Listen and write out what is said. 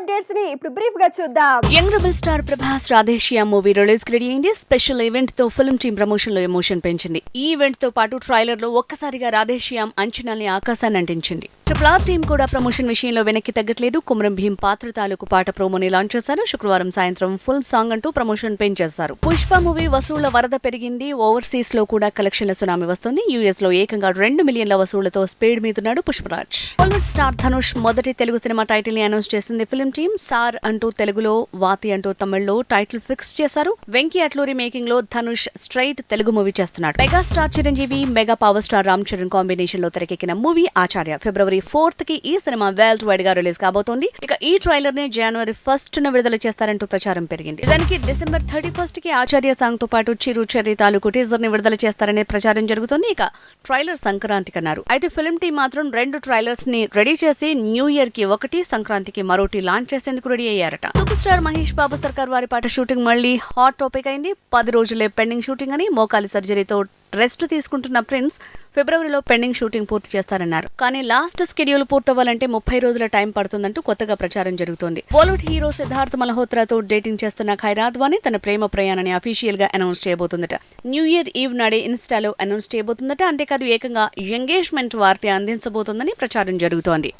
Updates ని ఇప్పుడు brief గా చూద్దాం. Young rebel star Prabhas Radhe Shyam movie release కి రెడీ అయింది. స్పెషల్ ఈవెంట్ తో ఫిల్మ్ టీమ్ ప్రమోషన్ లో ఎమోషన్ పెంచింది. ఈ ఈవెంట్ తో పాటు ట్రైలర్ లో ఒక్కసారిగా రాధేశ్యామ్ అంచనాల్ని ఆకాశాన్ని అంటించింది. ట్రిపుల్ ఆర్ టీం కూడా ప్రమోషన్ విషయంలో వెనక్కి తగ్గట్లేదు. కుమరం భీం పాత్ర తాలూకు పాట ప్రోమోని లాంచ్ చేశారు. శుక్రవారం సాయంత్రం ఫుల్ సాంగ్ అంటూ ప్రమోషన్ పెంచేశారు. పుష్ప మూవీ వసూళ్ల వరద పెరిగింది. ఓవర్సీస్ లో కూడా కలెక్షన్ల సునామీ వస్తుంది. యూఎస్ లో ఏకంగా 2 మిలియన్ల వసూళ్లతో స్పీడ్ మీదున్నాడు పుష్పరాజ్. బాలీవుడ్ స్టార్ ధనుష్ మొదటి తెలుగు సినిమా టైటిల్ ని అనౌన్స్ చేసింది ఫిల్మ్ టీం. సార్ అంటూ తెలుగులో, వాతి అంటూ తమిళ్లో టైటిల్ ఫిక్స్ చేశారు. వెంకీ అట్లూరి మేకింగ్ లో ధనుష్ స్ట్రైట్ తెలుగు మూవీ చేస్తున్నాడు. Megastar Chiranjeevi, mega power star Ram Charan combination లో తెరకెక్కిన మూవీ ఆచార్య ఫిబ్రవరి 4th కి ఈ సినిమా వరల్డ్ వైడ్ గా రిలీజ్ కాబోతోంది. ఇక ఈ ట్రైలర్ ని జనవరి 1st విడుదల చేస్తారంటూ ప్రచారం పెరిగింది. దానికి డిసెంబర్ 31st కి ఆచార్య సాంగ్ తో పాటు చిరు చెర్రీ తాలూకు టీజర్ ని విడుదల చేస్తారనే ప్రచారం జరుగుతోంది. ఇక ట్రైలర్ సంక్రాంతికి అన్నారు. అయితే ఫిల్మ్ టీం మాత్రం 2 ట్రైలర్స్ ని రెడీ చేసి న్యూ ఇయర్ కి ఒకటి, సంక్రాంతికి మరోటి లాంచ్ చేసేందుకు ready అయ్యారట. Super star Mahesh Babu సర్కార్ వారి పాట షూటింగ్ మళ్లీ హాట్ టాపిక్ అయింది. 10 రోజులే పెండింగ్ షూటింగ్ అని, మోకాలి సర్జరీతో రెస్ట్ తీసుకుంటున్న ప్రిన్స్ ఫిబ్రవరిలో పెండింగ్ షూటింగ్ పూర్తి చేస్తారన్నారు. కానీ లాస్ట్ స్కెడ్యూల్ పూర్తవ్వాలంటే 30 రోజుల టైం పడుతుందంటూ కొత్తగా ప్రచారం జరుగుతోంది. బాలీవుడ్ హీరో సిద్ధార్థ్ మల్హోత్రాతో డేటింగ్ చేస్తున్న ఖైరా అద్వానీ తన ప్రేమ ప్రయాణాన్ని అఫీషియల్ గా అనౌన్స్ చేయబోతుందట. న్యూ ఇయర్ ఈవ్ నాడే ఇన్స్టాలో అనౌన్స్ చేయబోతుందట. అంతేకాదు ఏకంగా ఎంగేజ్మెంట్ వార్త అందించబోతోందని ప్రచారం జరుగుతోంది.